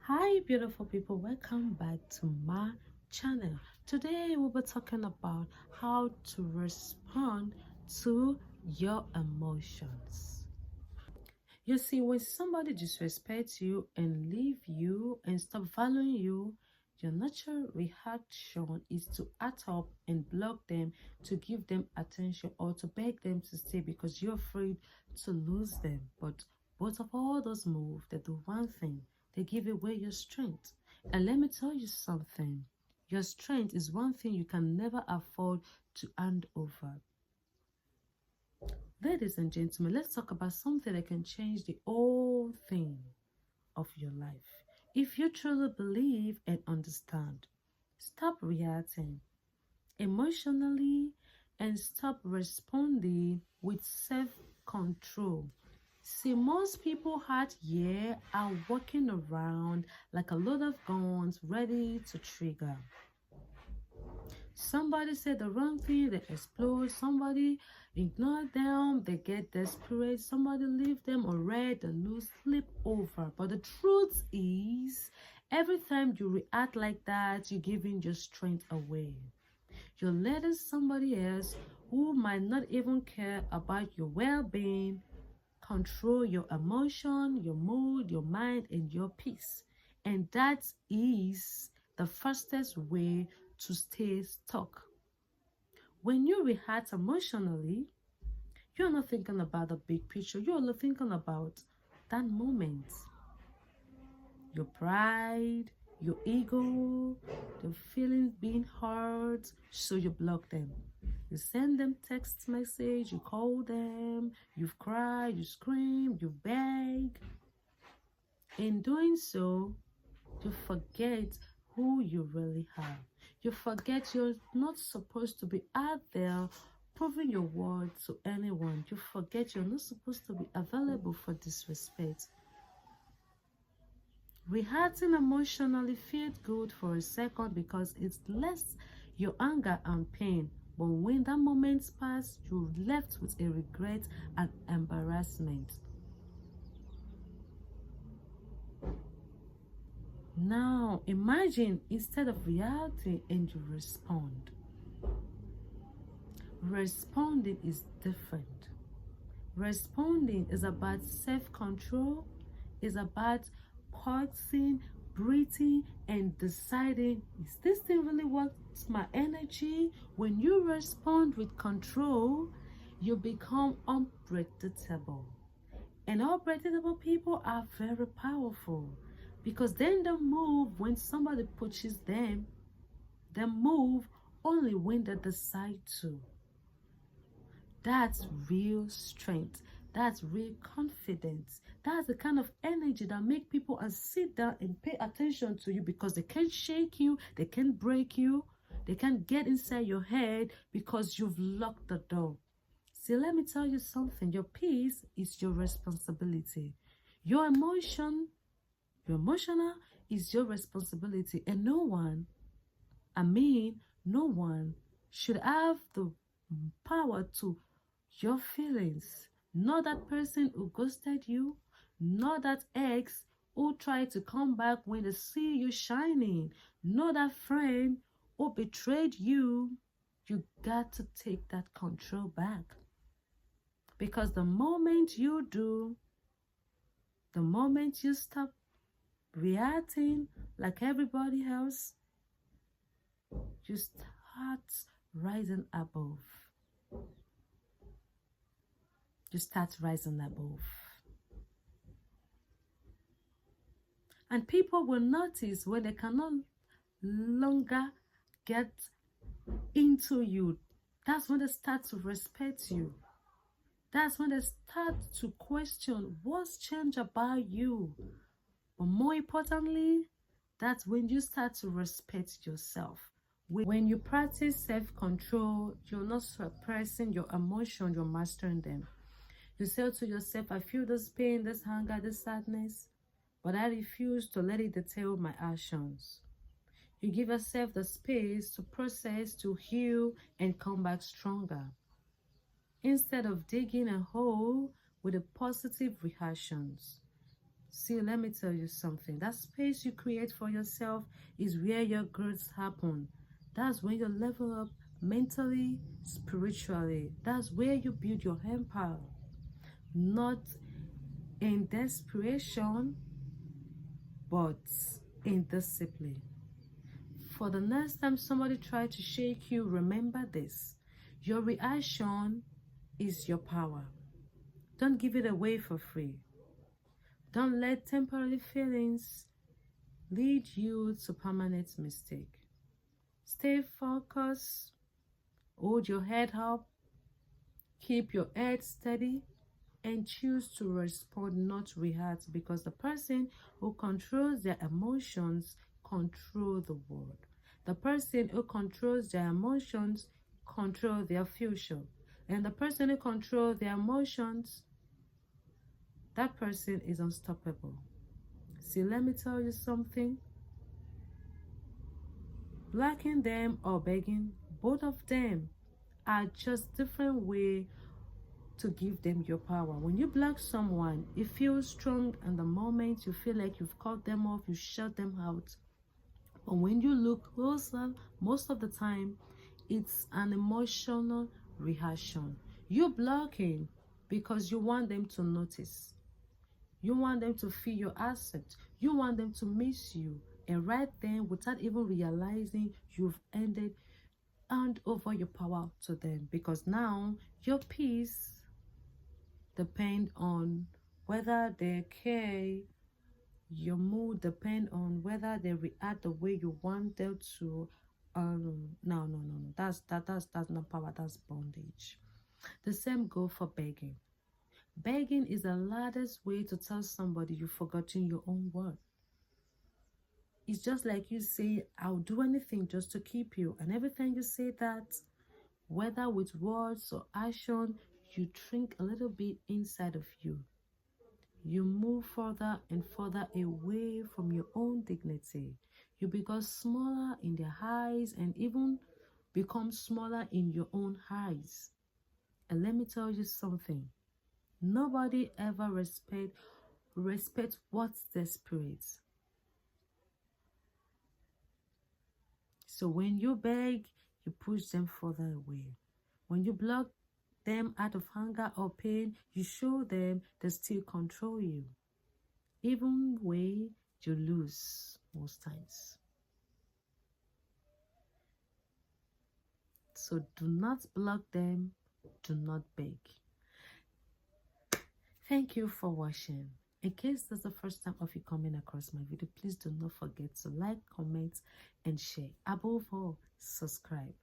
Hi beautiful people, welcome back to my channel. Today we'll be talking about how to respond to your emotions. You see, when somebody disrespects you and leave you and stop valuing you, your natural reaction is to act up and block them, to give them attention or to beg them to stay because you're afraid to lose them. But both of all those moves, they do one thing: they give away your strength. And let me tell you something: your strength is one thing you can never afford to hand over. Ladies and gentlemen, let's talk about something that can change the whole thing of your life. If you truly believe and understand, stop reacting emotionally and stop responding with self-control. See, most people out here are walking around like a load of guns ready to trigger. Somebody said the wrong thing, they explode. Somebody ignore them, they get desperate. Somebody leave them or red, they lose sleep over. But the truth is, every time you react like that, you're giving your strength away. You're letting somebody else who might not even care about your well-being control your emotion, your mood, your mind, and your peace. And that is the fastest way to stay stuck. When you react emotionally, you're not thinking about the big picture. You're only thinking about that moment. Your pride, your ego, the feelings being hurt, so you block them. You send them text message, you call them, you've cried, you scream, you beg. In doing so, you forget who you really are. You forget you're not supposed to be out there proving your worth to anyone. You forget you're not supposed to be available for disrespect. Reacting emotionally feels good for a second because it lets your anger and pain. But when that moment passes, you're left with a regret and embarrassment. Now, imagine instead of reacting and you respond. Responding is different. Responding is about self-control, is about pausing, breathing, and deciding, is this thing really worth my energy? When you respond with control, you become unpredictable. And unpredictable people are very powerful because then they move when somebody pushes them. They move only when they decide to. That's real strength. That's real confidence. That's the kind of energy that make people and sit down and pay attention to you because they can't shake you, they can't break you, they can't get inside your head because you've locked the door. See, let me tell you something. Your peace is your responsibility. Your emotional is your responsibility. And no one should have the power to your feelings. Not that person who ghosted you, not that ex who tried to come back when they see you shining, not that friend who betrayed you. You got to take that control back. Because the moment you do, the moment you stop reacting like everybody else, you start rising above. You start rising above. And people will notice when they cannot longer get into you. That's when they start to respect you. That's when they start to question what's changed about you. But more importantly, that's when you start to respect yourself. When you practice self-control, you're not suppressing your emotion, you're mastering them. You say to yourself, I feel this pain, this hunger, this sadness, but I refuse to let it dictate my actions. You give yourself the space to process, to heal, and come back stronger. Instead of digging a hole with the positive reactions. See, let me tell you something. That space you create for yourself is where your growth happen. That's when you level up mentally, spiritually. That's where you build your empire. Not in desperation, but in discipline. For the next time somebody tries to shake you, remember this. Your reaction is your power. Don't give it away for free. Don't let temporary feelings lead you to permanent mistake. Stay focused, hold your head up, keep your head steady, and choose to respond, not react, because the person who controls their emotions control the world. The person who controls their emotions control their future. And the person who controls their emotions, that person is unstoppable. See, let me tell you something. Blocking them or begging, both of them are just different way to give them your power. When you block someone, it feels strong, and the moment you feel like you've cut them off, you shut them out. But when you look closer, most of the time, it's an emotional reaction. You're blocking because you want them to notice. You want them to feel your asset. You want them to miss you. And right then, without even realizing, you've hand over your power to them, because now your peace depend on whether they care. Your mood depend on whether they react the way you want them to. No. That's not power. That's bondage. The same go for begging. Begging is the latest way to tell somebody you've forgotten your own word. It's just like you say, I'll do anything just to keep you. And every time you say that, whether with words or action, you shrink a little bit inside of you. You move further and further away from your own dignity. You become smaller in their eyes and even become smaller in your own eyes. And let me tell you something. Nobody ever respect what's desperate. So when you beg, you push them further away. When you block them out of hunger or pain, you show them they still control you. Even way you lose most times. So do not block them, do not beg. Thank you for watching. In case this is the first time of you coming across my video, please do not forget to like, comment, and share. Above all, subscribe.